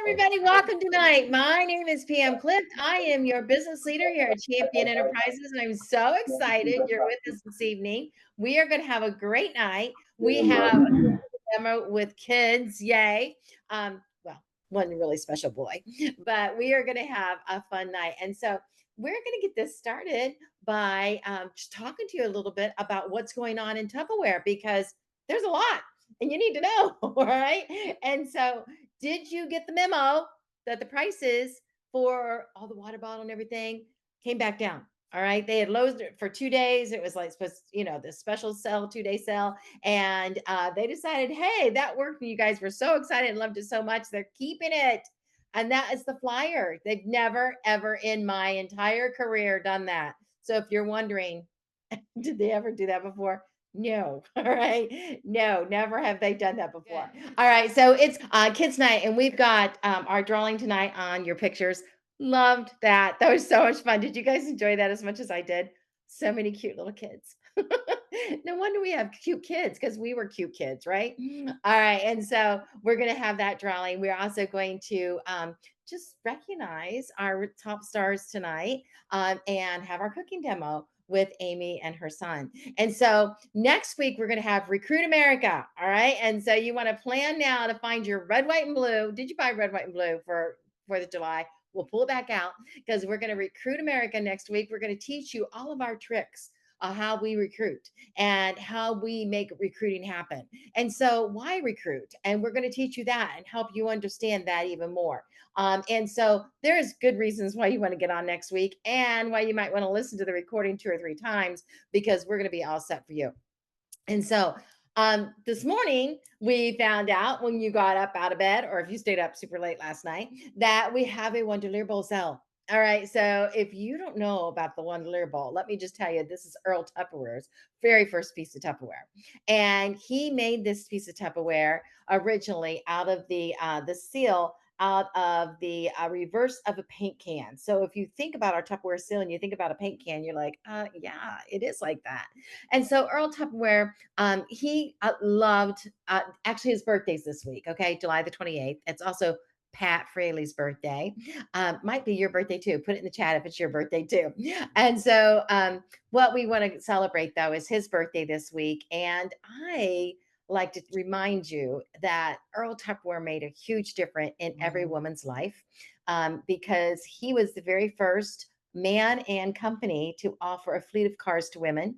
everybody. Welcome tonight. My name is PM Cliff. I am your business leader here at Champion Enterprises, and I'm so excited you're with us this evening. We are going to have a great night. We have a demo with kids. Yay. Well, one really special boy, but we are going to have a fun night. And so we're going to get this started by just talking to you a little bit about what's going on in Tupperware because there's a lot and you need to know. All right. And so did you get the memo that the prices for all the water bottle and everything came back down? All right. They had lowered it for 2 days. It was like supposed, the special sale, 2 day sale. And they decided, hey, that worked. And you guys were so excited and loved it so much. They're keeping it. And that is the flyer. They've never, ever in my entire career done that. So if you're wondering, did they ever do that before? No. All right. No, never have they done that before. All right. So it's kids night and we've got our drawing tonight on your pictures. Loved that. That was so much fun. Did you guys enjoy that as much as I did? So many cute little kids. No wonder we have cute kids because we were cute kids, right? All right. And so we're going to have that drawing. We're also going to just recognize our top stars tonight and have our cooking demo with Amy and her son. And so next week we're going to have Recruit America. All right. And so you want to plan now to find your red, white, and blue. Did you buy red, white, and blue for 4th of July? We'll pull it back out because we're going to Recruit America next week. We're going to teach you all of our tricks how we recruit and how we make recruiting happen. And so why recruit? And we're going to teach you that and help you understand that even more. And so there's good reasons why you want to get on next week and why you might want to listen to the recording 2 or 3 times because we're going to be all set for you. And so this morning, we found out when you got up out of bed, or if you stayed up super late last night, that we have a $1 bowl sale. All right. So if you don't know about the $1 bowl, let me just tell you, this is Earl Tupperware's very first piece of Tupperware. And he made this piece of Tupperware originally out of the seal out of the reverse of a paint can. So if you think about our Tupperware seal and you think about a paint can, you're like, yeah, it is like that. And so Earl Tupperware, he loved, actually his birthday's this week, okay, July the 28th. It's also Pat Fraley's birthday. Might be your birthday too. Put it in the chat if it's your birthday too. And so what we want to celebrate though is his birthday this week. And I like to remind you that Earl Tupperware made a huge difference in every woman's life because he was the very first man and company to offer a fleet of cars to women.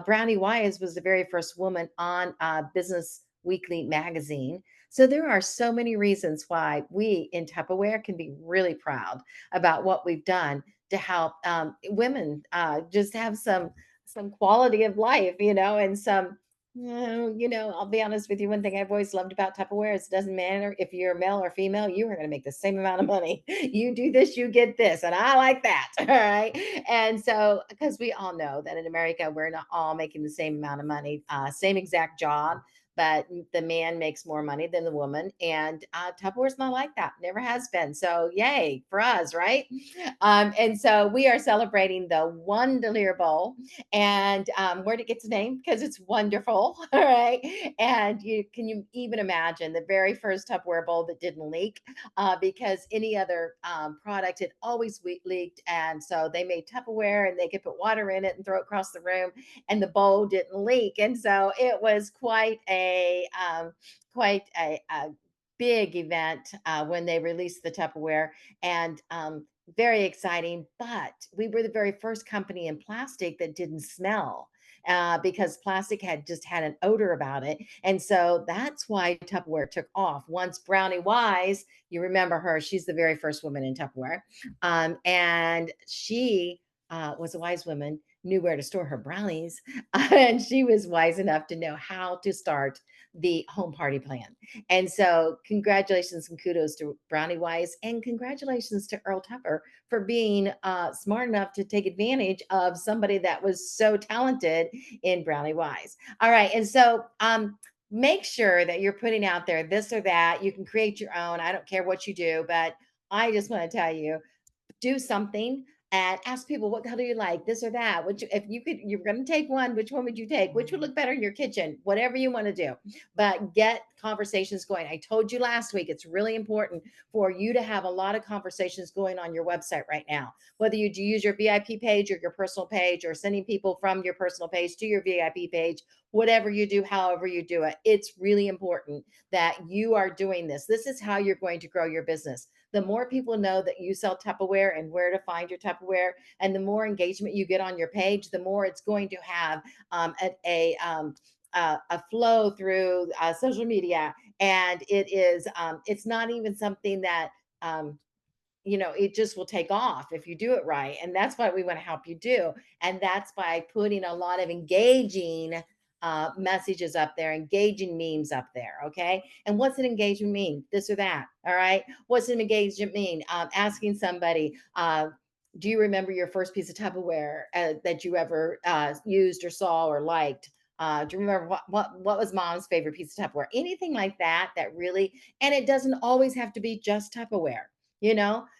Brownie Wise was the very first woman on Business Weekly magazine. So there are so many reasons why we in Tupperware can be really proud about what we've done to help women just have some quality of life, and some I'll be honest with you. One thing I've always loved about Tupperware is it doesn't matter if you're male or female, you are going to make the same amount of money. You do this, you get this. And I like that. All right. And so, because we all know that in America, we're not all making the same amount of money, same exact job, but the man makes more money than the woman. And Tupperware's not like that. Never has been. So, yay for us, right? And so we are celebrating the $1 bowl. And where did it get its name? Because it's wonderful. All right. And you even imagine the very first Tupperware bowl that didn't leak because any other product had always leaked. And so they made Tupperware and they could put water in it and throw it across the room and the bowl didn't leak. And so it was quite a big event when they released the Tupperware and very exciting. But we were the very first company in plastic that didn't smell. Because plastic had just had an odor about it. And so that's why Tupperware took off. Once Brownie Wise, you remember her, she's the very first woman in Tupperware. And she was a wise woman, knew where to store her brownies. And she was wise enough to know how to start the home party plan. And so congratulations and kudos to Brownie Wise and congratulations to Earl Tupper for being smart enough to take advantage of somebody that was so talented in Brownie Wise. All right. And so make sure that you're putting out there this or that. You can create your own. I don't care what you do, but I just want to tell you, do something and ask people, what color do you like, this or that? Which, if you're going to take one, which one would you take? Which would look better in your kitchen? Whatever you want to do, but get conversations going. I told you last week, it's really important for you to have a lot of conversations going on your website right now, whether you do use your VIP page or your personal page or sending people from your personal page to your VIP page, whatever you do, however you do it. It's really important that you are doing this. This is how you're going to grow your business. The more people know that you sell Tupperware and where to find your Tupperware, and the more engagement you get on your page, the more it's going to have a flow through social media. And it's not even something that um, it just will take off if you do it right. And that's what we want to help you do. And that's by putting a lot of engaging messages up there, engaging memes up there. Okay. And what's an engagement mean? This or that. All right. What's an engagement mean? Asking somebody, do you remember your first piece of Tupperware that you ever used or saw or liked? Do you remember what was mom's favorite piece of Tupperware? Anything like that, that really, and it doesn't always have to be just Tupperware.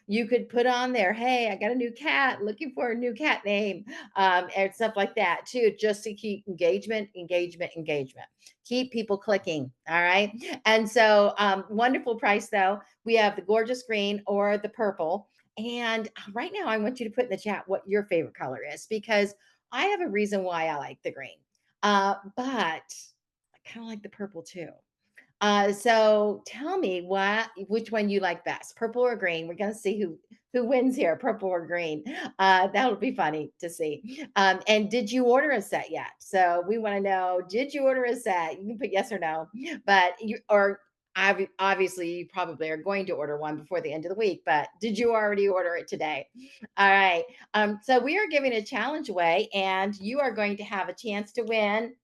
You could put on there, hey, I got a new cat, looking for a new cat name, and stuff like that too, just to keep engagement, engagement, engagement. Keep people clicking. All right. And so, wonderful price though. We have the gorgeous green or the purple. And right now, I want you to put in the chat what your favorite color is, because I have a reason why I like the green. But I kind of like the purple too. So tell me which one you like best, purple or green? We're gonna see who wins here, purple or green. That'll be funny to see. And did you order a set yet? So we want to know, did you order a set? You can put yes or no, but obviously you probably are going to order one before the end of the week. But did you already order it today? All right. So we are giving a challenge away, and you are going to have a chance to win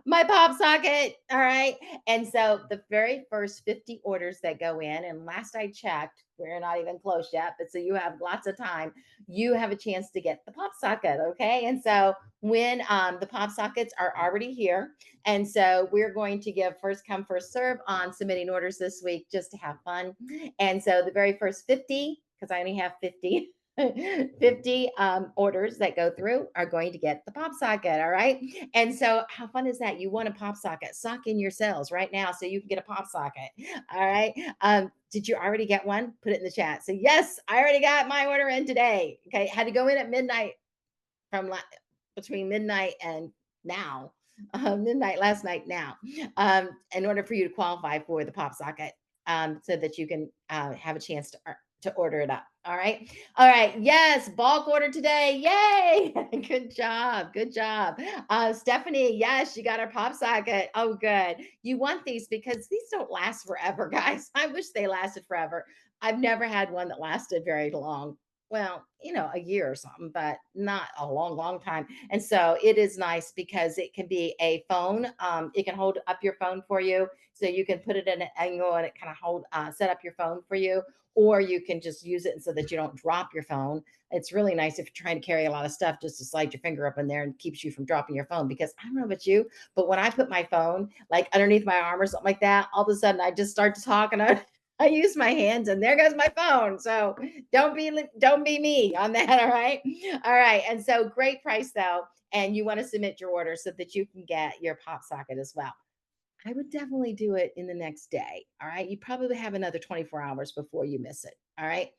my pop socket. All right. And so the very first 50 orders that go in, and last I checked, we're not even close yet, but so you have lots of time, you have a chance to get the pop socket. Okay. And so when the pop sockets are already here, and so we're going to give first come, first serve on submitting orders this week just to have fun. And so the very first 50, because I only have 50. 50 orders that go through are going to get the pop socket. All right. And so, how fun is that? You want a pop socket? Sock in your cells right now so you can get a pop socket. All right. Did you already get one? Put it in the chat. So, yes, I already got my order in today. Okay. Had to go in at midnight from between midnight and now, midnight last night now, in order for you to qualify for the pop socket, so that you can have a chance to order it up. All right. All right. Yes. Bulk order today. Yay. Good job. Good job. Stephanie, yes, she got her pop socket. Oh, good. You want these because these don't last forever, guys. I wish they lasted forever. I've never had one that lasted very long. Well, a year or something, but not a long, long time. And so it is nice because it can be a phone. It can hold up your phone for you. So you can put it in an angle and it kind of set up your phone for you, or you can just use it so that you don't drop your phone. It's really nice if you're trying to carry a lot of stuff, just to slide your finger up in there and keeps you from dropping your phone. Because I don't know about you, but when I put my phone like underneath my arm or something like that, all of a sudden I just start to talk and I use my hands and there goes my phone. So don't be me on that. All right. All right. And so great price though. And you want to submit your order so that you can get your pop socket as well. I would definitely do it in the next day. All right. You probably have another 24 hours before you miss it. All right.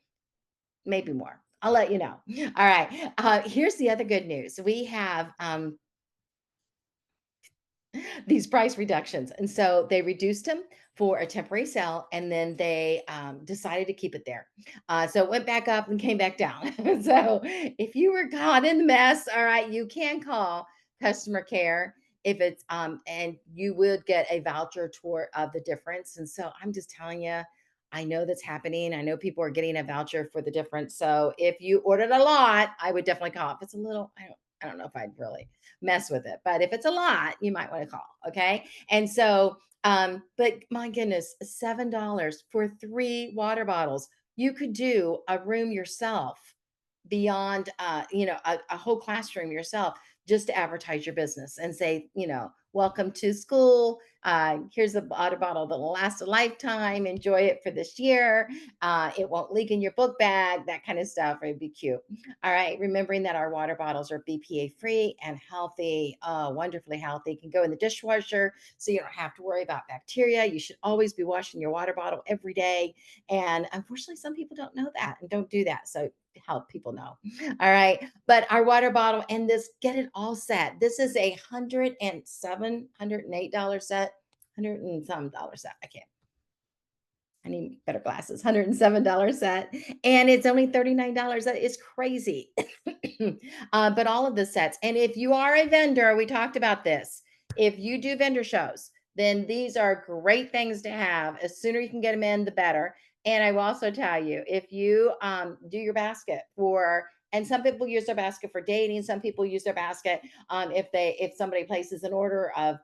Maybe more. I'll let you know. All right. Here's the other good news. We have these price reductions. And so they reduced them for a temporary sale, and then they decided to keep it there. So it went back up and came back down. So if you were caught in the mess, all right, you can call customer care if it's and you would get a voucher toward of the difference. And so I'm just telling you, I know that's happening. I know people are getting a voucher for the difference. So if you ordered a lot, I would definitely call. If it's a little, I don't know if I'd really mess with it. But if it's a lot, you might want to call. Okay. And so, but my goodness, $7 for 3 water bottles. You could do a room yourself beyond, a whole classroom yourself, just to advertise your business and say, welcome to school. Here's a water bottle that'll last a lifetime. Enjoy it for this year. It won't leak in your book bag, that kind of stuff. It'd be cute. All right. Remembering that our water bottles are BPA free and healthy, wonderfully healthy. You can go in the dishwasher so you don't have to worry about bacteria. You should always be washing your water bottle every day. And unfortunately, some people don't know that and don't do that. So help people know. All right. But our water bottle and this, get it all set. This is a $108 set, hundred and some dollar set. I need better glasses. $107 set, and it's only $39. That is crazy. But all of the sets, and if you are a vendor, we talked about this. If you do vendor shows, then these are great things to have. As sooner you can get them in, the better. And I will also tell you, if you do your basket for, and some people use their basket for dating, some people use their basket if somebody places an order of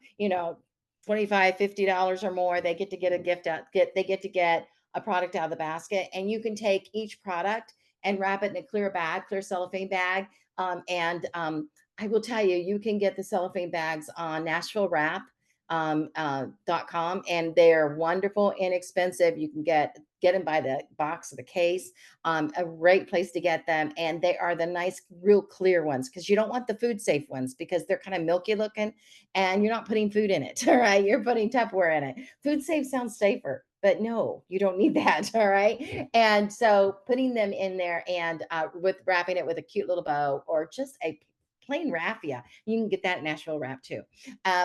25, $50 or more, they get a gift out, they get to get a product out of the basket. And you can take each product and wrap it in a clear bag, clear cellophane bag. And I will tell you, you can get the cellophane bags on Nashville Wrap .com, and they're wonderful, inexpensive. You can get them by the box or the case. A great place to get them, and they are the nice, real clear ones, because you don't want the food safe ones because they're kind of milky looking, and you're not putting food in it. All right, you're putting Tupperware in it. Food safe sounds safer, but no, you don't need that. All right, and so putting them in there and with wrapping it with a cute little bow or just a plain raffia. You can get that in Nashville Wrap too.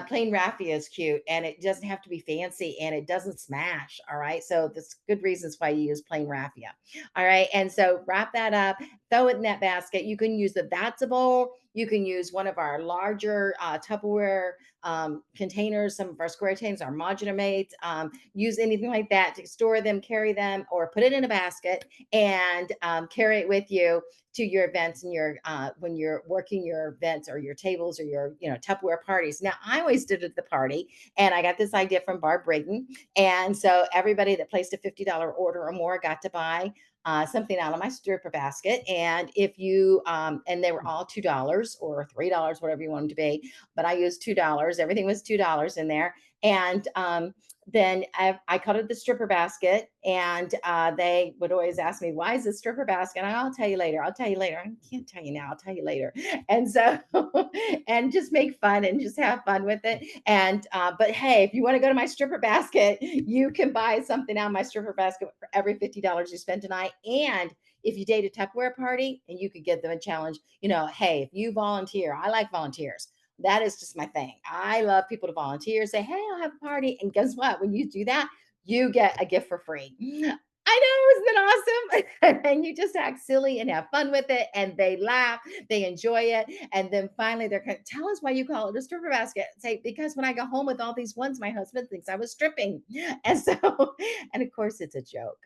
Plain raffia is cute, and it doesn't have to be fancy, and it doesn't smash. All right. So that's good reasons why you use plain raffia. All right. And so wrap that up, throw it in that basket. You can use the That's bowl. You can use one of our larger Tupperware containers, some of our square containers, our modular mates. Use anything like that to store them, carry them, or put it in a basket and carry it with you to your events and your when you're working your events or your tables or your Tupperware parties. Now, I always did it at the party, and I got this idea from Barb Braden, and so everybody that placed a $50 order or more got to buy something out of my stripper basket. And if you and they were all $2 or $3, whatever you want them to be, but I used $2. Everything was $2 in there, and then I called it the stripper basket. And they would always ask me, why is it stripper basket? And I'll tell you later. I'll tell you later. I can't tell you now. I'll tell you later. And so, and just make fun and just have fun with it. And, but hey, if you want to go to my stripper basket, you can buy something out of my stripper basket for every $50 you spend tonight. And if you date a Tupperware party, and you could give them a challenge, hey, if you volunteer, I like volunteers. That is just my thing. I love people to volunteer, say, hey, I'll have a party. And guess what? When you do that, you get a gift for free. I know, isn't it awesome? And you just act silly and have fun with it, and they laugh, they enjoy it. And then finally, they're going to tell us why you call it a stripper basket. Say, because when I go home with all these ones, my husband thinks I was stripping. And so, and of course, it's a joke.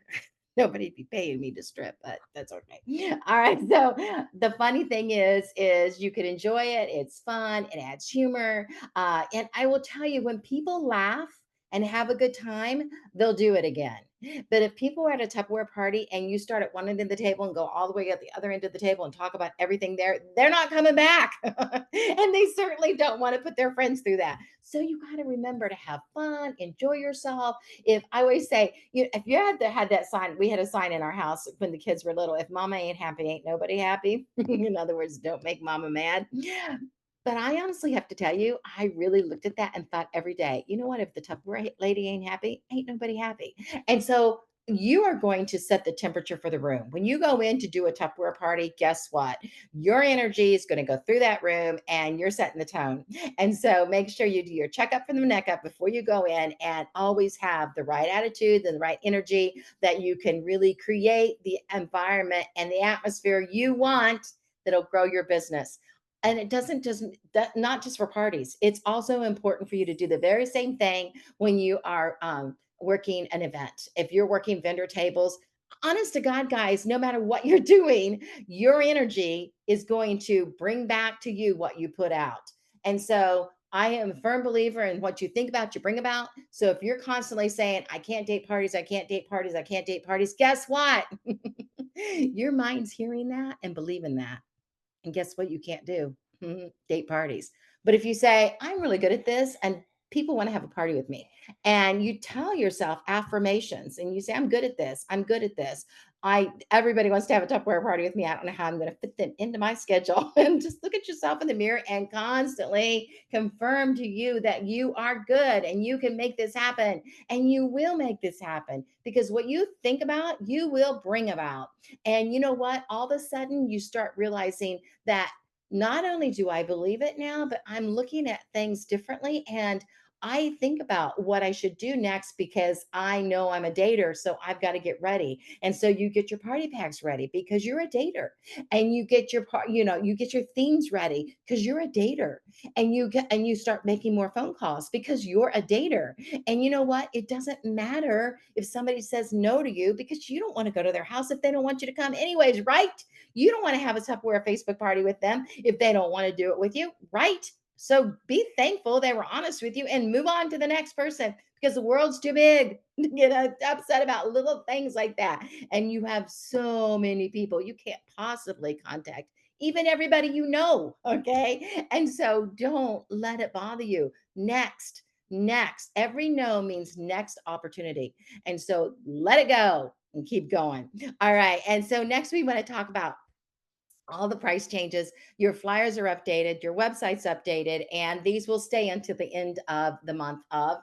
Nobody'd be paying me to strip, but that's okay. All right. So the funny thing is you could enjoy it. It's fun. It adds humor. And I will tell you, when people laugh and have a good time, they'll do it again. But if people are at a Tupperware party and you start at one end of the table and go all the way at the other end of the table and talk about everything there, they're not coming back. And they certainly don't want to put their friends through that. So you got to remember to have fun, enjoy yourself. If I always say, if you had that sign, we had a sign in our house when the kids were little: if mama ain't happy, ain't nobody happy. In other words, don't make mama mad. But I honestly have to tell you, I really looked at that and thought every day, you know what? If the Tupperware lady ain't happy, ain't nobody happy. And so you are going to set the temperature for the room. When you go in to do a Tupperware party, guess what? Your energy is going to go through that room, and you're setting the tone. And so make sure you do your checkup from the neck up before you go in, and always have the right attitude and the right energy, that you can really create the environment and the atmosphere you want that'll grow your business. And it doesn't just not just for parties. It's also important for you to do the very same thing when you are working an event. If you're working vendor tables, honest to God, guys, no matter what you're doing, your energy is going to bring back to you what you put out. And so I am a firm believer in what you think about, you bring about. So if you're constantly saying, I can't date parties, I can't date parties, I can't date parties, guess what? Your mind's hearing that and believing that. And guess what? You can't do date parties. But if you say, I'm really good at this and people want to have a party with me, and you tell yourself affirmations and you say, I'm good at this, I'm good at this. Everybody wants to have a Tupperware party with me. I don't know how I'm going to fit them into my schedule. And just look at yourself in the mirror and constantly confirm to you that you are good and you can make this happen, and you will make this happen, because what you think about, you will bring about. And you know what? All of a sudden, you start realizing that not only do I believe it now, but I'm looking at things differently. And I think about what I should do next because I know I'm a dater. So I've got to get ready. And so you get your party packs ready because you're a dater, and you get you get your themes ready because you're a dater, and you start making more phone calls because you're a dater. And you know what? It doesn't matter if somebody says no to you, because you don't want to go to their house if they don't want you to come anyways, right? You don't want to have a Tupperware Facebook party with them if they don't want to do it with you, right? So be thankful they were honest with you and move on to the next person, because the world's too big to get upset about little things like that. And you have so many people you can't possibly contact, even everybody you know. Okay. And so don't let it bother you. Next. Every no means next opportunity. And so let it go and keep going. All right. And so next we want to talk about all the price changes. Your flyers are updated, your website's updated, and these will stay until the end of the month of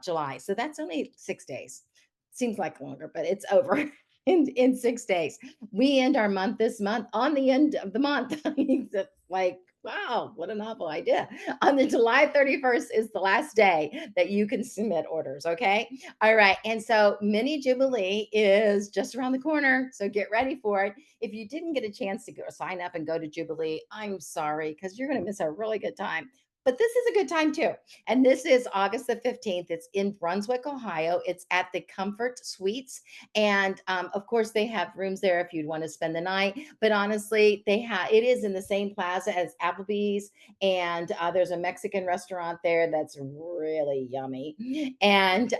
July. So that's only 6 days. Seems like longer, but it's over in 6 days. We end our month this month on the end of the month. It's like, wow, what a novel idea. On the July 31st is the last day that you can submit orders. Okay. All right. And so Mini Jubilee is just around the corner. So get ready for it. If you didn't get a chance to go sign up and go to Jubilee, I'm sorry, because you're going to miss a really good time. But this is a good time too. And this is August the 15th. It's in Brunswick, Ohio. It's at the Comfort Suites. And of course, they have rooms there if you'd want to spend the night. But honestly, it is in the same plaza as Applebee's. And there's a Mexican restaurant there that's really yummy. And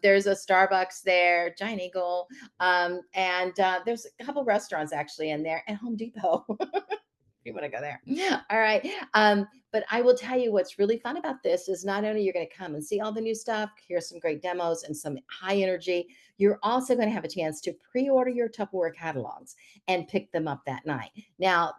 there's a Starbucks there, Giant Eagle, and there's a couple restaurants actually in there, and Home Depot. You want to go there. All right. But I will tell you what's really fun about this is not only you're going to come and see all the new stuff, hear some great demos and some high energy, you're also going to have a chance to pre-order your Tupperware catalogs and pick them up that night. Now,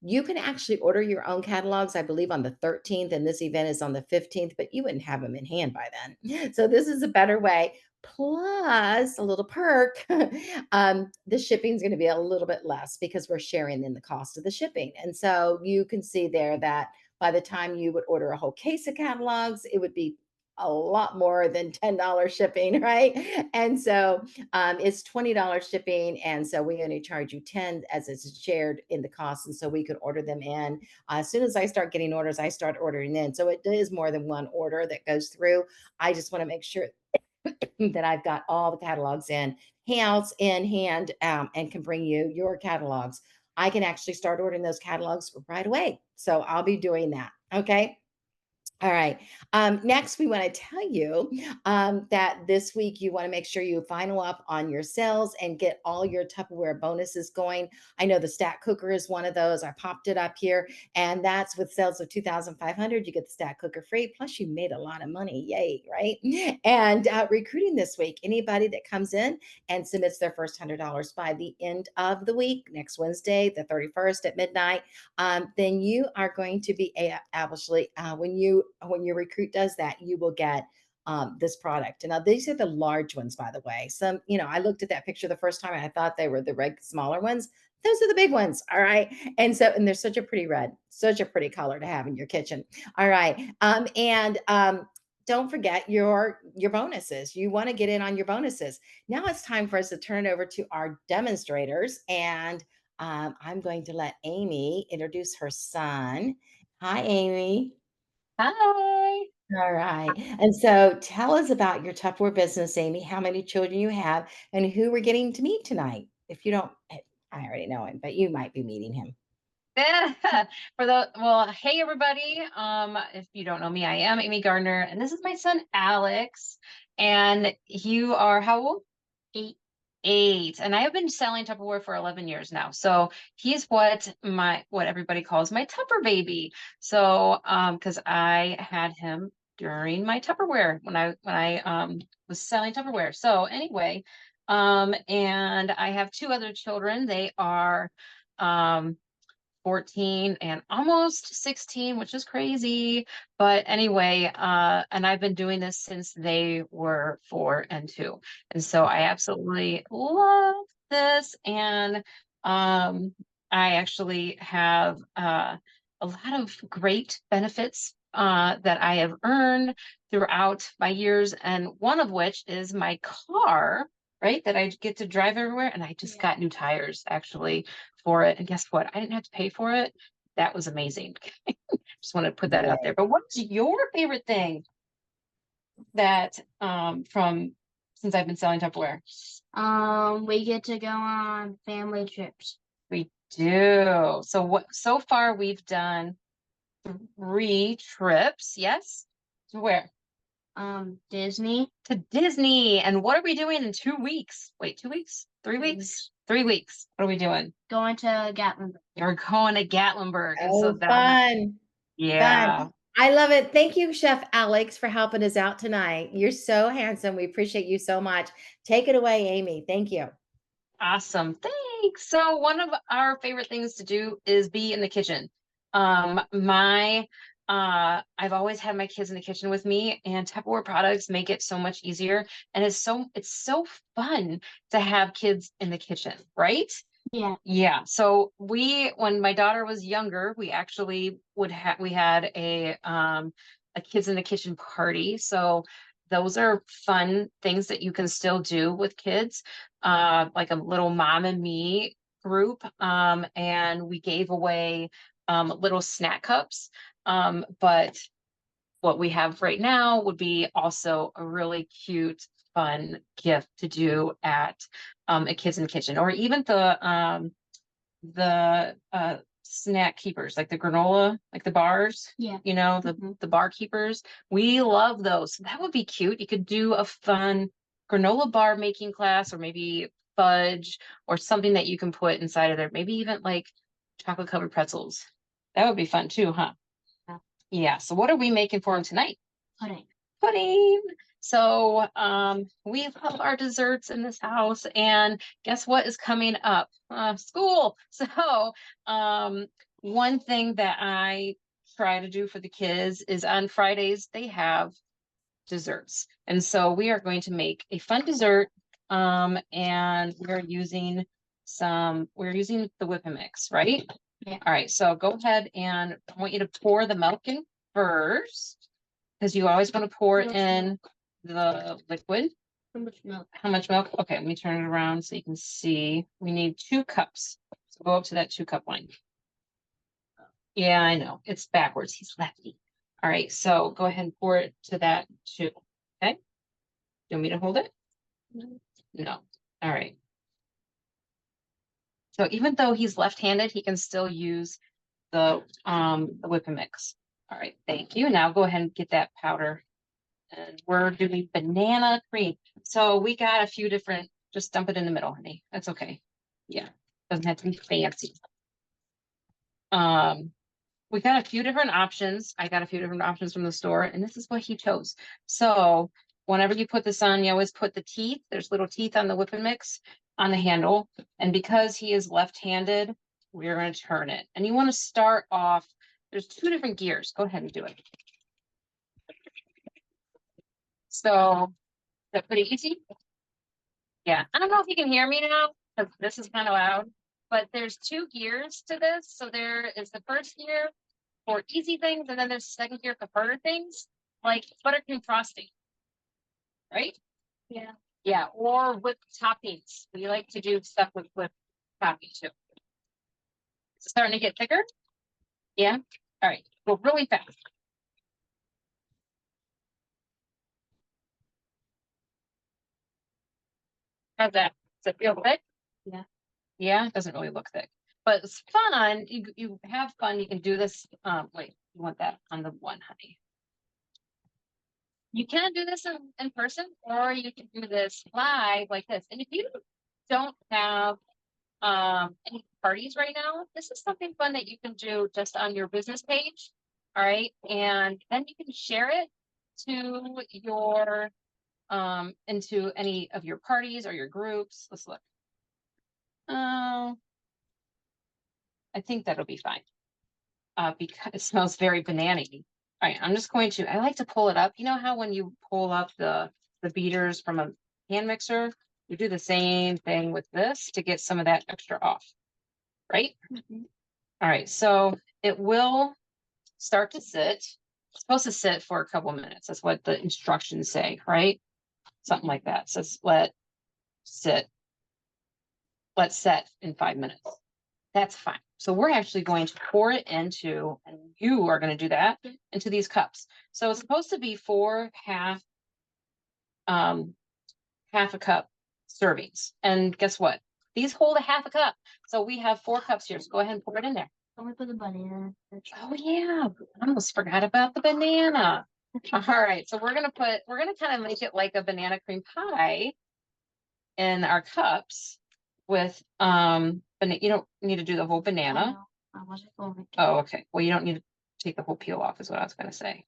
you can actually order your own catalogs, I believe, on the 13th, and this event is on the 15th, but you wouldn't have them in hand by then. So this is a better way. Plus, a little perk, the shipping is going to be a little bit less because we're sharing in the cost of the shipping. And so you can see there that by the time you would order a whole case of catalogs, it would be a lot more than $10 shipping, right? And so it's $20 shipping. And so we only charge you 10 as it's shared in the cost. And so we could order them in. As soon as I start getting orders, I start ordering in. So it is more than one order that goes through. I just want to make sure that I've got all the catalogs in house in hand, and can bring you your catalogs. I can actually start ordering those catalogs right away. So I'll be doing that. Okay. All right. Next, we want to tell you that this week you want to make sure you final up on your sales and get all your Tupperware bonuses going. I know the Stack Cooker is one of those. I popped it up here, and that's with sales of 2,500. You get the Stack Cooker free. Plus, you made a lot of money. Yay, right? And recruiting this week, anybody that comes in and submits their first $100 by the end of the week, next Wednesday, the 31st at midnight, then you are going to be actually when your recruit does that, you will get this product. And now these are the large ones, by the way. Some, I looked at that picture the first time and I thought they were the smaller ones. Those are the big ones. All right. And they're such a pretty red, such a pretty color to have in your kitchen. All right. And don't forget your bonuses. You want to get in on your bonuses. Now it's time for us to turn it over to our demonstrators, and I'm going to let Amy introduce her son. Hi, Amy. Hi. All right. And so tell us about your Tupperware business, Amy, how many children you have, and who we're getting to meet tonight. If you don't, I already know him, but you might be meeting him. Hey everybody. If you don't know me, I am Amy Gardner, and this is my son Alex. And you are how old? 8. 8, and I have been selling Tupperware for 11 years now. So he's what everybody calls my Tupper baby. So because I had him during my Tupperware when I was selling Tupperware. So anyway, and I have two other children. They are um 14 and almost 16, which is crazy. But anyway, and I've been doing this since they were 4 and 2. And so I absolutely love this. And I actually have a lot of great benefits that I have earned throughout my years. And one of which is my car, right? That I get to drive everywhere. And I just got new tires actually for it. And guess what? I didn't have to pay for it. That was amazing. Just want to put that out there. But what's your favorite thing that from since I've been selling Tupperware? We get to go on family trips. We do. So what so far we've done 3 trips, yes? To where? Disney. To Disney. And what are we doing in 2 weeks? Wait, 2 weeks? 3 weeks? 3 weeks. What are we doing? Going to Gatlinburg. You're going to Gatlinburg. And so Oh, fun. yeah. Fun. I love it. Thank you, Chef Alex, for helping us out tonight. You're so handsome. We appreciate you so much. Take it away, Amy. Thank you. Awesome. Thanks. So one of our favorite things to do is be in the kitchen. My I've always had my kids in the kitchen with me, and Tupperware products make it so much easier. And it's so fun to have kids in the kitchen, right? Yeah. Yeah. So when my daughter was younger, we actually we had a kids in the kitchen party. So those are fun things that you can still do with kids, like a little mom and me group. And we gave away little snack cups. But what we have right now would be also a really cute, fun gift to do at a kids in the kitchen, or even the snack keepers, like the granola, like the bars. Yeah. You know, the bar keepers. We love those. So that would be cute. You could do a fun granola bar making class, or maybe fudge, or something that you can put inside of there. Maybe even like chocolate covered pretzels. That would be fun too, huh? Yeah. So what are we making for them tonight? Pudding. So we love our desserts in this house, and guess what is coming up? School. So one thing that I try to do for the kids is on Fridays they have desserts, and so we are going to make a fun dessert. And we're using the whipping mix, right? Yeah. All right. So go ahead, and I want you to pour the milk in first, because you always want to pour in the liquid. How much milk? How much milk? Okay, let me turn it around so you can see. We need 2 cups. So go up to that 2-cup line. Yeah, I know. It's backwards. He's lefty. All right, so go ahead and pour it to that 2. Okay. You want me to hold it? No. All right. So even though he's left-handed, he can still use the whipping mix. All right, thank you. Now go ahead and get that powder. And we're doing banana cream. So we got a few different, just dump it in the middle, honey. That's okay. Yeah, doesn't have to be fancy. We got a few different options. I got a few different options from the store, and this is what he chose. So whenever you put this on, you always put the teeth. There's little teeth on the whipping mix on the handle. And because he is left-handed, we're going to turn it. And you want to start off, there's 2 different gears. Go ahead and do it. So is that pretty easy? Yeah. I don't know if you can hear me now, because this is kind of loud, but there's 2 gears to this. So there is the first gear for easy things, and then there's the second gear for harder things, like buttercream frosting. Right? Yeah. Yeah. Or whipped toppings. We like to do stuff with whipped toppings too. It's starting to get thicker. Yeah. All right. Go really fast. How's that? Does it feel thick? Yeah. Yeah, it doesn't really look thick, but it's fun. You have fun. You can do this. Wait, you want that on the one, honey? You can do this in person, or you can do this live like this. And if you don't have any parties right now, this is something fun that you can do just on your business page. All right. And then you can share it to your into any of your parties or your groups. Let's look. I think that'll be fine. Because it smells very banana-y. All right, I'm just going to, I like to pull it up. You know how when you pull up the beaters from a hand mixer, you do the same thing with this to get some of that extra off, right? Mhm. All right, so it will start to sit. It's supposed to sit for a couple minutes. That's what the instructions say, right? Something like that. It says let sit, let set in 5 minutes. That's fine. So we're actually going to pour it into, and you are going to do that, into these cups. So it's supposed to be 4 half a cup servings. And guess what? These hold a half a cup. So we have 4 cups here. So go ahead and pour it in there. I'm gonna put the banana. Oh yeah, I almost forgot about the banana. All right, so we're gonna kind of make it like a banana cream pie in our cups with you don't need to do the whole banana. I wasn't going to. Oh, okay. Well, you don't need to take the whole peel off is what I was gonna say.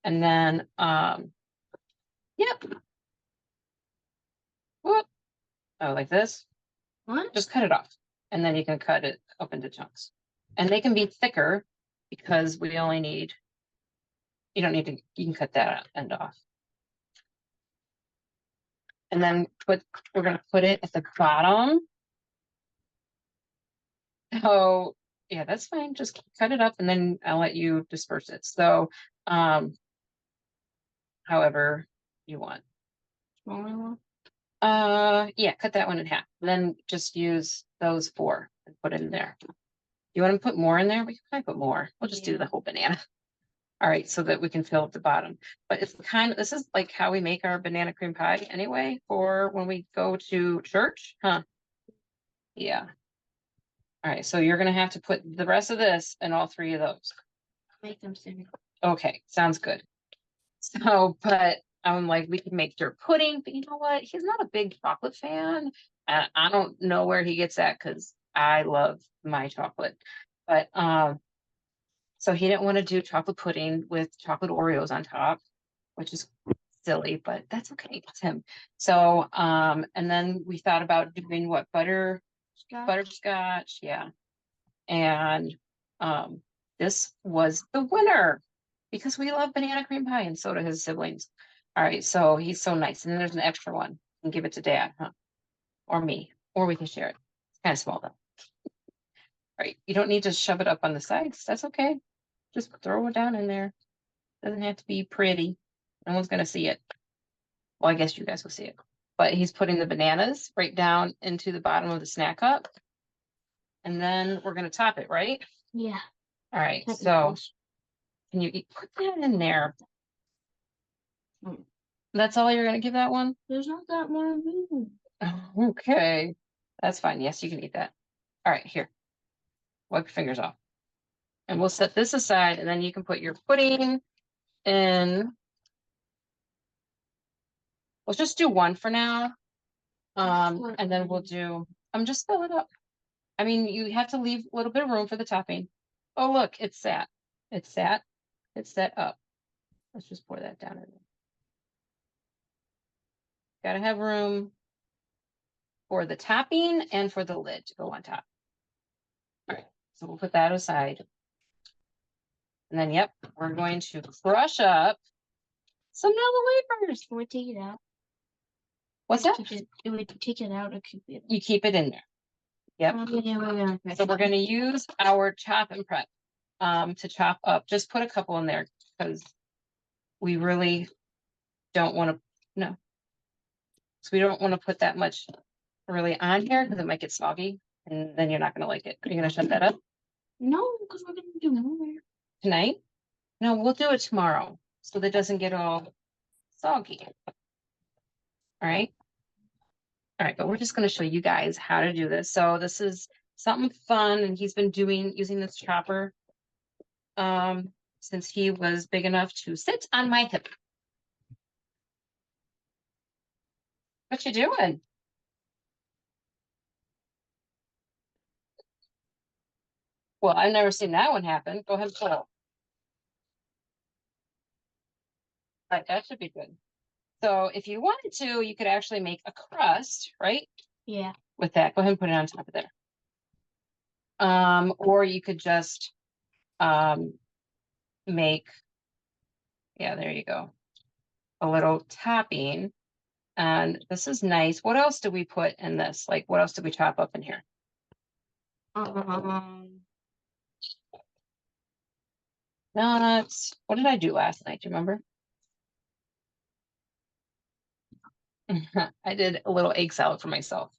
And then yep. Whoop. Oh, like this. What? Just cut it off. And then you can cut it up into chunks. And they can be thicker because we only need, you don't need to, you can cut that end off. And then we're going to put it at the bottom. Oh, yeah, that's fine. Just cut it up and then I'll let you disperse it. So, however you want. Smaller one? Yeah, cut that one in half. Then just use those 4 and put it in there. You want to put more in there? We can probably put more. We'll just do the whole banana. All right, so that we can fill up the bottom. But it's kind of, this is like how we make our banana cream pie anyway, for when we go to church, huh? Yeah. All right, so you're gonna have to put the rest of this in all 3 of those. Make them similar. Okay, sounds good. So, but I'm like, we can make dirt pudding, but you know what? He's not a big chocolate fan. And I don't know where he gets that because I love my chocolate. But so he didn't want to do chocolate pudding with chocolate Oreos on top, which is silly, but that's okay. It's him. So, and then we thought about doing what, butterscotch, yeah. And this was the winner because we love banana cream pie and so do his siblings. All right, so he's so nice. And then there's an extra one. You can give it to Dad, huh? Or me, or we can share it. It's kind of small though. All right, you don't need to shove it up on the sides. That's okay. Just throw it down in there. Doesn't have to be pretty. No one's gonna see it. Well, I guess you guys will see it. But he's putting the bananas right down into the bottom of the snack cup. And then we're gonna top it, right? Yeah. All right, so can you put that in there? That's all you're gonna give that one? There's not that more room. Okay, that's fine. Yes, you can eat that. All right, here. Wipe your fingers off. And we'll set this aside and then you can put your pudding in. Let's just do one for now. And then we'll do, just fill it up. I mean, you have to leave a little bit of room for the topping. Oh, look, it's sat. It's sat. It's set up. Let's just pour that down in there. Gotta have room for the topping and for the lid to go on top. All right, so we'll put that aside. And then, yep, we're going to crush up some Nilla wafers. Can we take it out? What's that? Do we take it out or keep it? You keep it in there. Yep. So we're going to use our chop and prep to chop up. Just put a couple in there because we really don't want to, no. So we don't want to put that much really on here because it might get soggy and then you're not going to like it. Are you going to shut that up? No, because we're going to do more. Tonight? No, we'll do it tomorrow so that it doesn't get all soggy. All right. All right, but we're just going to show you guys how to do this. So this is something fun, and he's been using this chopper since he was big enough to sit on my hip. What you doing? Well, I've never seen that one happen. Go ahead and pull. Right, that should be good. So if you wanted to, you could actually make a crust, right? Yeah. With that. Go ahead and put it on top of there. Or you could just make, yeah, there you go. A little topping. And this is nice. What else do we put in this? Like, what else do we chop up in here? Nuts. What did I do last night? Do you remember? I did a little egg salad for myself.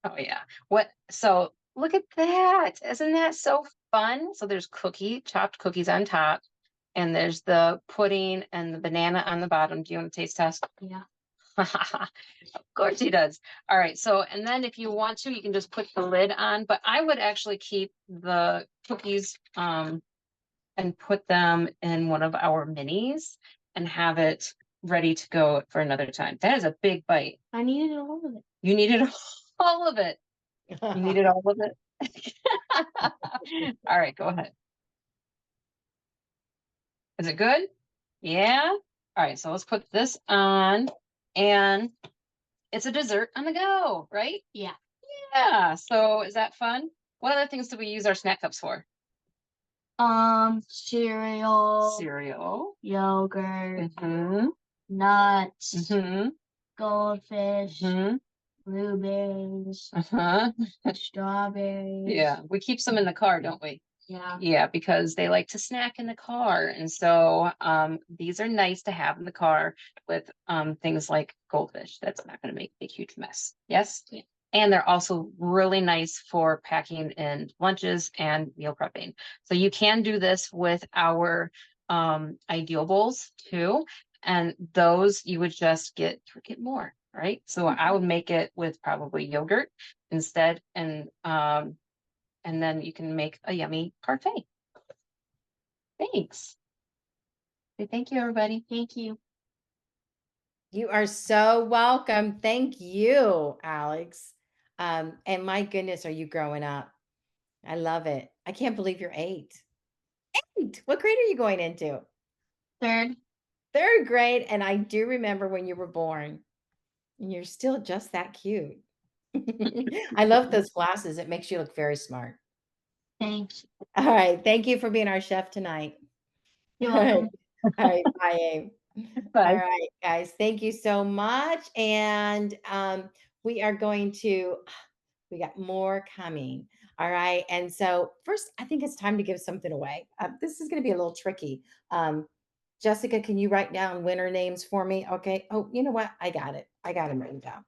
Oh yeah. What? So look at that. Isn't that so fun? So there's chopped cookies on top, and there's the pudding and the banana on the bottom. Do you want to taste test? Yeah. Of course he does. All right. So, and then if you want to, you can just put the lid on, but I would actually keep the cookies and put them in one of our minis and have it ready to go for another time. That is a big bite. I needed all of it. You needed all of it. You needed all of it. All right, go ahead. Is it good? Yeah. All right, so let's put this on, and it's a dessert on the go, right? Yeah. Yeah. So is that fun? What other things do we use our snack cups for? Cereal, Cereal. yogurt, Mm-hmm. nuts, Mm-hmm. goldfish, Mm-hmm. blueberries, Uh-huh. strawberries. Yeah, we keep some in the car, don't we? Yeah. Yeah, because they like to snack in the car. And so these are nice to have in the car with things like goldfish. That's not going to make a huge mess. Yes? Yeah. And they're also really nice for packing in lunches and meal prepping. So you can do this with our ideal bowls too. And those you would just get more, right? So I would make it with probably yogurt instead, and then you can make a yummy parfait. Thanks. Say thank you, everybody. Thank you. You are so welcome. Thank you, Alex. And my goodness, are you growing up? I love it. I can't believe you're 8. 8. What grade are you going into? Third. 3rd grade. And I do remember when you were born. And you're still just that cute. I love those glasses. It makes you look very smart. Thanks. All right. Thank you for being our chef tonight. You're All right. welcome. All right. Bye, Abe. Bye. All right, guys. Thank you so much. And we are going to, we got more coming. All right. And so first, I think it's time to give something away. This is going to be a little tricky. Jessica, can you write down winner names for me? Okay. Oh, you know what? I got it. I got them written down.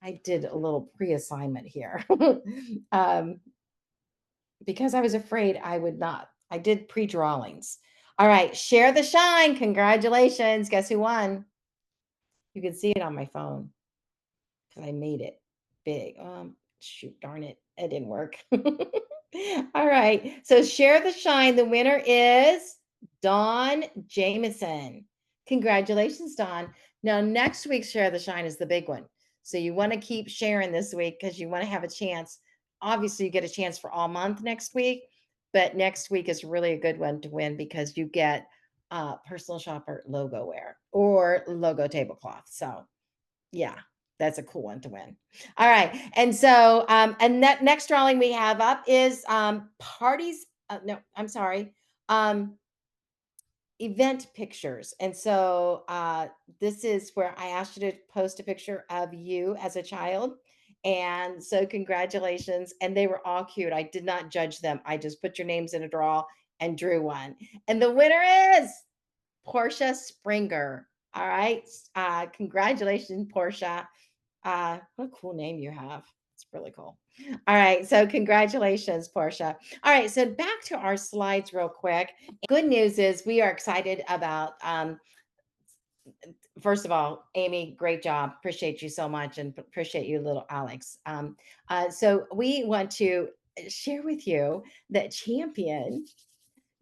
I did a little pre-assignment here because I was afraid I would not. I did pre-drawings. All right. Share the shine. Congratulations. Guess who won? You can see it on my phone because I made it big. Shoot, darn it. It didn't work. All right. So share the shine. The winner is Dawn Jameson. Congratulations, Dawn. Now, next week's Share the Shine is the big one. So you want to keep sharing this week because you want to have a chance. Obviously, you get a chance for all month next week, but next week is really a good one to win because you get personal shopper logo wear or logo tablecloth. So, yeah, that's a cool one to win. All right. And so, and that next drawing we have up is parties. No, I'm sorry. Event pictures. And so this is where I asked you to post a picture of you as a child. And so congratulations. And they were all cute. I did not judge them. I just put your names in a draw and drew one. And the winner is Portia Springer. All right. Congratulations, Portia. What a cool name you have. It's really cool. All right. So congratulations, Portia. All right. So back to our slides real quick. Good news is we are excited about first of all, Amy, great job. Appreciate you so much and appreciate you, little Alex. So we want to share with you that Champion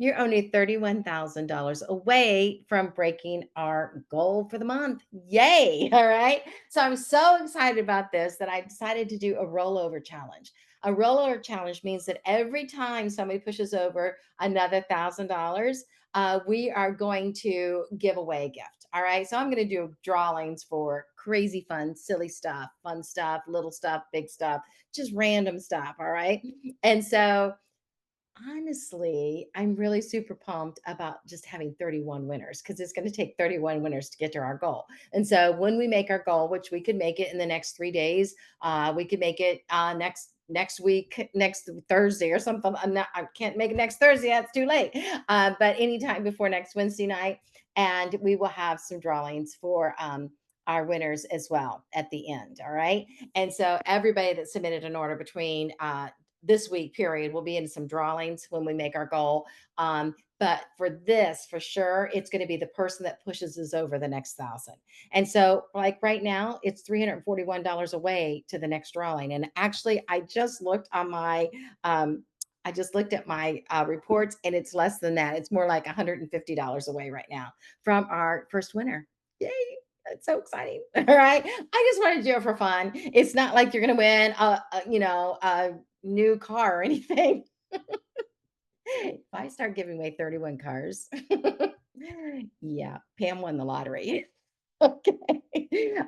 You're only $31,000 away from breaking our goal for the month. Yay. All right. So I'm so excited about this that I decided to do a rollover challenge. A rollover challenge means that every time somebody pushes over another $1,000, we are going to give away a gift. All right. So I'm going to do drawings for crazy fun stuff, little stuff, big stuff, just random stuff. All right. And so honestly, I'm really super pumped about just having 31 winners because it's going to take 31 winners to get to our goal. And so when we make our goal, which we could make it in the next 3 days, we could make it next week, next Thursday or something. I can't make it next Thursday. That's too late. But anytime before next Wednesday night, and we will have some drawings for our winners as well at the end. All right. And so everybody that submitted an order between this week period will be in some drawings when we make our goal. But for this, for sure, it's going to be the person that pushes us over the next 1,000. And so, like right now, it's $341 away to the next drawing. And actually, I just looked at my reports, and it's less than that. It's more like $150 away right now from our first winner. Yay! That's so exciting. All right. I just wanted to do it for fun. It's not like you're going to win a new car or anything. If I start giving away 31 cars, yeah, Pam won the lottery. Okay.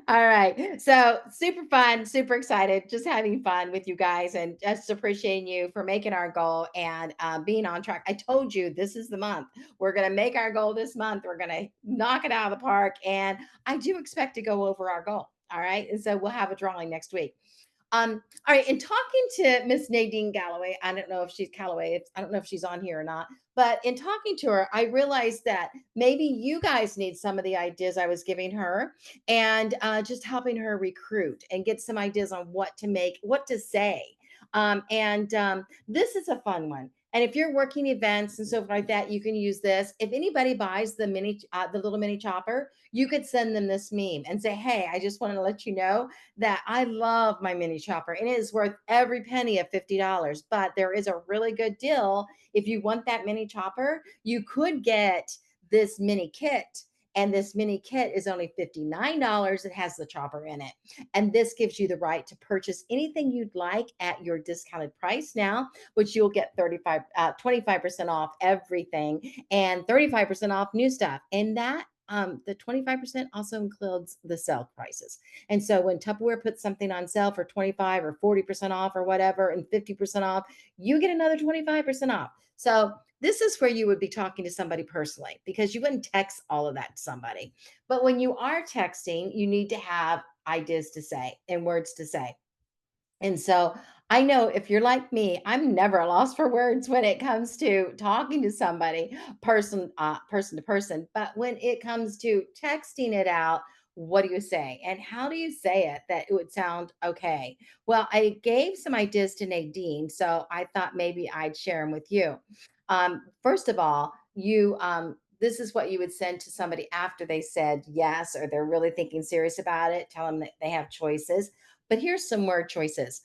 All right. So super fun, super excited, just having fun with you guys and just appreciating you for making our goal and being on track. I told you this is the month. We're going to make our goal this month. We're going to knock it out of the park. And I do expect to go over our goal. All right. And so we'll have a drawing next week. All right, and talking to Miss Nadine Galloway, I don't know if she's Calloway, I don't know if she's on here or not, but in talking to her, I realized that maybe you guys need some of the ideas I was giving her and just helping her recruit and get some ideas on what to make, what to say. This is a fun one. And if you're working events and stuff like that, you can use this. If anybody buys the little mini chopper, you could send them this meme and say, "Hey, I just want to let you know that I love my mini chopper and it is worth every penny of $50. But there is a really good deal. If you want that mini chopper, you could get this mini kit. And this mini kit is only $59. It has the chopper in it. And this gives you the right to purchase anything you'd like at your discounted price now, which you'll get 25% off everything and 35% off new stuff. And that the 25% also includes the sale prices. And so when Tupperware puts something on sale for 25 or 40% off or whatever and 50% off, you get another 25% off. So this is where you would be talking to somebody personally because you wouldn't text all of that to somebody. But when you are texting, you need to have ideas to say and words to say. And so I know if you're like me, I'm never a loss for words when it comes to talking to somebody person to person. But when it comes to texting it out, what do you say? And how do you say it that it would sound okay? Well, I gave some ideas to Nadine, so I thought maybe I'd share them with you. First of all, you this is what you would send to somebody after they said yes or they're really thinking serious about it. Tell them that they have choices. But here's some word choices.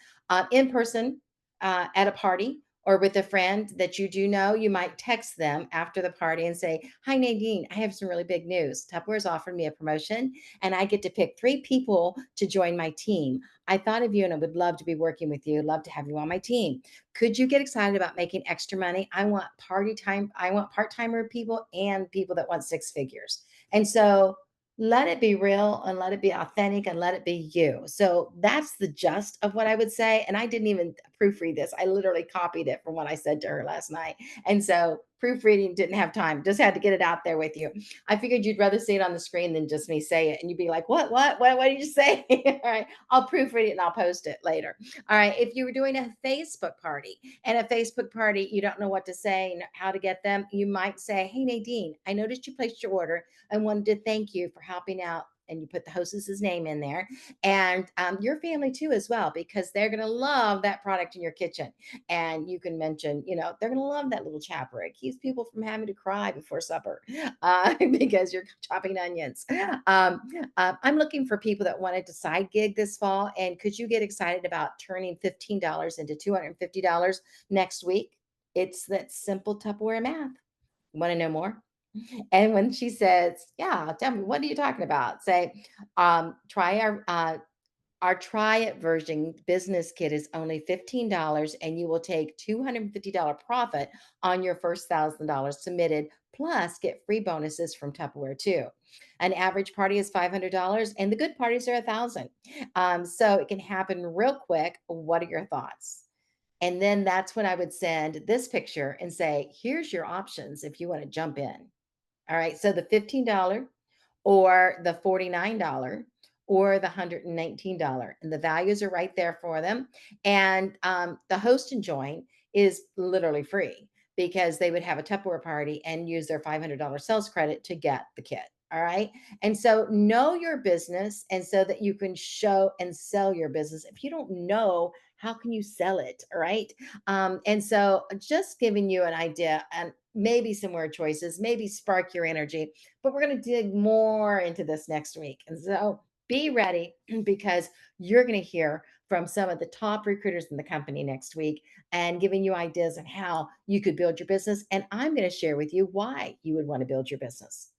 In person, at a party, or with a friend that you do know, you might text them after the party and say, "Hi, Nadine, I have some really big news. Tupperware's offered me a promotion, and I get to pick 3 people to join my team. I thought of you and I would love to be working with you. Love to have you on my team. Could you get excited about making extra money? I want party time. I want part timer people and people that want 6 figures." And so let it be real and let it be authentic and let it be you. So that's the gist of what I would say. And I didn't even proofread this. I literally copied it from what I said to her last night. And so proofreading didn't have time, just had to get it out there with you. I figured you'd rather see it on the screen than just me say it. And you'd be like, what did you say? All right. I'll proofread it and I'll post it later. All right. If you were doing a Facebook party and a Facebook party, you don't know what to say and how to get them, you might say, "Hey, Nadine, I noticed you placed your order. I wanted to thank you for helping out." And you put the hostess's name in there and your family too, as well, because they're going to love that product in your kitchen. And you can mention, they're going to love that little chopper. It keeps people from having to cry before supper because you're chopping onions. I'm looking for people that wanted to side gig this fall. And could you get excited about turning $15 into $250 next week? It's that simple Tupperware math. Want to know more? And when she says, yeah, tell me, what are you talking about? Say, try our try it version business kit is only $15 and you will take $250 profit on your first $1,000 submitted, plus get free bonuses from Tupperware too. An average party is $500 and the good parties are 1,000. So it can happen real quick. What are your thoughts? And then that's when I would send this picture and say, here's your options if you want to jump in. All right. So the $15 or the $49 or the $119. And the values are right there for them. And the host and join is literally free because they would have a Tupperware party and use their $500 sales credit to get the kit. All right. And so know your business and so that you can show and sell your business. If you don't know, how can you sell it? All right. And so just giving you an idea and maybe some word choices, maybe spark your energy, but we're going to dig more into this next week. And so be ready because you're going to hear from some of the top recruiters in the company next week and giving you ideas on how you could build your business. And I'm going to share with you why you would want to build your business.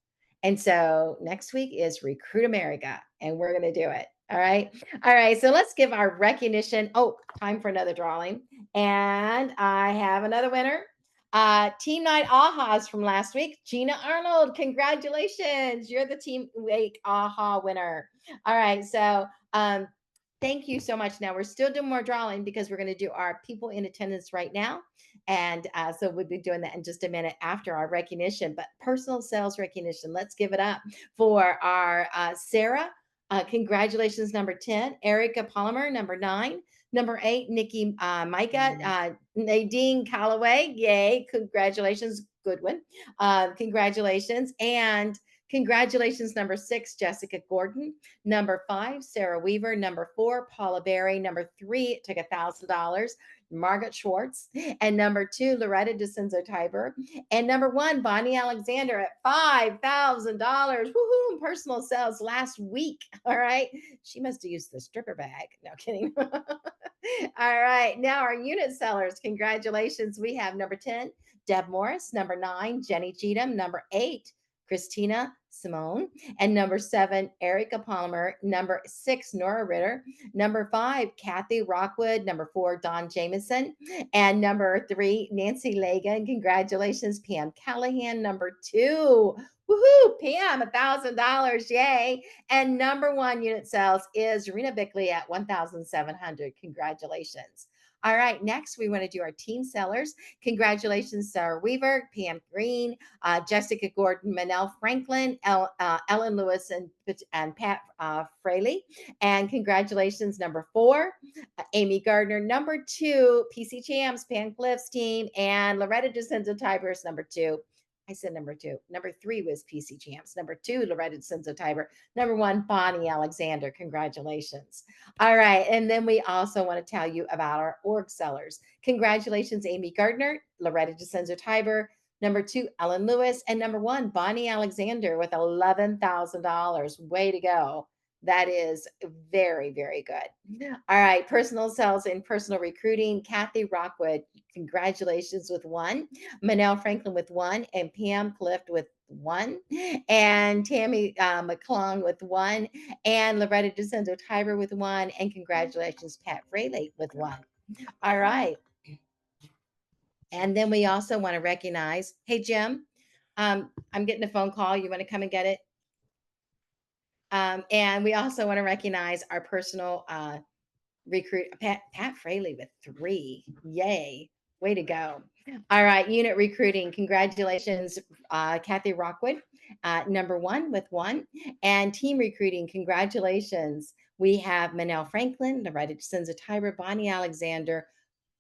And so next week is Recruit America, and we're going to do it. All right. All right. So let's give our recognition. Oh, time for another drawing. And I have another winner. Team Night Ahas from last week. Gina Arnold, congratulations. You're the Team Week Aha winner. All right. So thank you so much. Now we're still doing more drawing because we're going to do our people in attendance right now. And so we'll be doing that in just a minute after our recognition. But personal sales recognition, let's give it up for our Sarah. Congratulations, number 10. Erica Palmer, number 9. Number 8, Nikki Micah. Nadine Calloway, yay. Congratulations, Goodwin. Congratulations. And congratulations, number 6, Jessica Gordon. Number 5, Sarah Weaver. Number 4, Paula Berry. Number 3, took $1,000. Margaret Schwartz. And number 2, Loretta DeCenzo Tiber. And number 1, Bonnie Alexander at $5,000. Woohoo! Personal sales last week. All right. She must have used the stripper bag. No kidding. All right. Now our unit sellers. Congratulations. We have number 10, Deb Morris. Number 9, Jenny Cheatham. Number 8, Christina Simone. And number 7, Erica Palmer. Number 6, Nora Ritter. Number 5, Kathy Rockwood. Number 4, Don Jameson. And number 3, Nancy Lagan. Congratulations, Pam Callahan. Number 2, woohoo, Pam, $1,000. Yay. And number 1 unit sales is Rena Bickley at 1,700. Congratulations. All right, next we want to do our team sellers. Congratulations, Sarah Weaver, Pam Green, Jessica Gordon, Manel Franklin, Ellen Lewis, and Pat Fraley. And congratulations, number 4, Amy Gardner. Number 2, PC Champs, Pan Cliff's team, and Loretta DeCenzo Tibers, number 2. I said number 2. Number 3 was PC Champs. Number 2, Loretta DeCenzo Tiber. Number 1, Bonnie Alexander. Congratulations. All right. And then we also want to tell you about our org sellers. Congratulations, Amy Gardner, Loretta DeCenzo Tiber. Number 2, Ellen Lewis. And number 1, Bonnie Alexander with $11,000. Way to go. That is very, very good. All right. Personal sales and personal recruiting. Kathy Rockwood, congratulations with 1. Manel Franklin with 1. And Pam Clift with 1. And Tammy McClung with 1. And Loretta DeCenzo Tiber with 1. And congratulations, Pat Fraley with 1. All right. And then we also want to recognize, hey, Jim, I'm getting a phone call. You want to come and get it? And we also want to recognize our personal recruit, Pat Fraley with 3. Yay. Way to go. All right. Unit recruiting. Congratulations, Kathy Rockwood, number 1 with 1. And team recruiting. Congratulations. We have Manel Franklin, Loretta DeCenzo Tiber, Bonnie Alexander,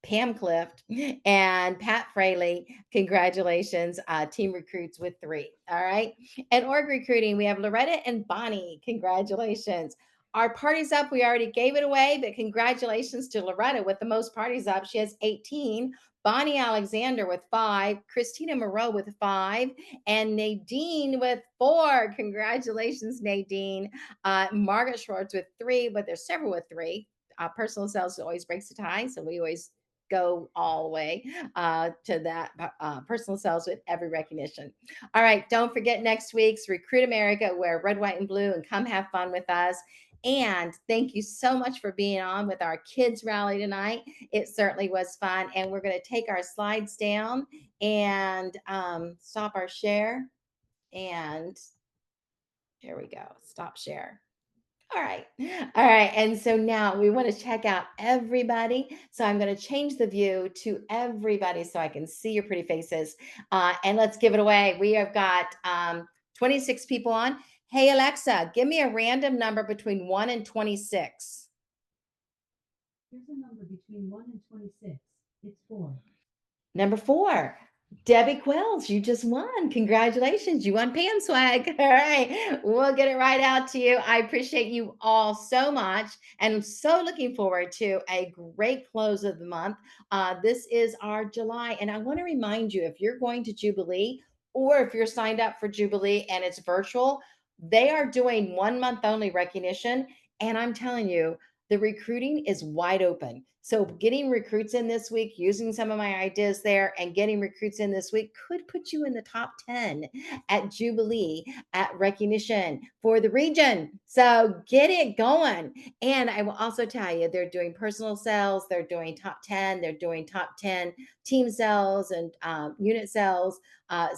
Pam Clift, and Pat Fraley. Congratulations, team recruits with 3. All right. And org recruiting, we have Loretta and Bonnie. Congratulations. Our parties up, we already gave it away, but congratulations to Loretta with the most parties up. She has 18. Bonnie Alexander with 5. Christina Moreau with 5. And Nadine with 4. Congratulations, Nadine. Margaret Schwartz with 3, but there's several with 3. Personal sales always breaks the tie, so we always go all the way to that personal sales with every recognition. All right, don't forget next week's Recruit America, wear red, white, and blue, and come have fun with us. And thank you so much for being on with our kids rally tonight. It certainly was fun. And we're going to take our slides down and stop our share. And here we go. Stop share. All right. All right. And so now we want to check out everybody. So I'm going to change the view to everybody so I can see your pretty faces. And let's give it away. We have got 26 people on. Hey, Alexa, give me a random number between 1 and 26. Here's a number between 1 and 26. It's 4. Number 4. Debbie Quells, you just won. Congratulations. You won Pan Swag. All right. We'll get it right out to you. I appreciate you all so much. And I'm so looking forward to a great close of the month. This is our July. And I want to remind you, if you're going to Jubilee or if you're signed up for Jubilee and it's virtual, they are doing 1 month only recognition. And I'm telling you, the recruiting is wide open. So getting recruits in this week, using some of my ideas there and getting recruits in this week could put you in the top 10 at Jubilee at recognition for the region. So get it going. And I will also tell you, they're doing personal sales. They're doing top 10. They're doing top 10 team sales and unit sales.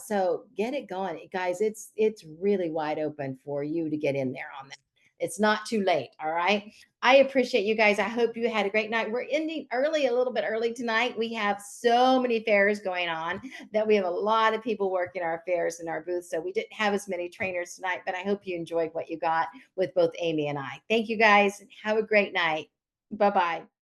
So get it going. Guys, it's really wide open for you to get in there on that. It's not too late. All right. I appreciate you guys. I hope you had a great night. We're ending early, a little bit early tonight. We have so many fairs going on that we have a lot of people working our fairs in our booth. So we didn't have as many trainers tonight, but I hope you enjoyed what you got with both Amy and I. Thank you guys. Have a great night. Bye-bye.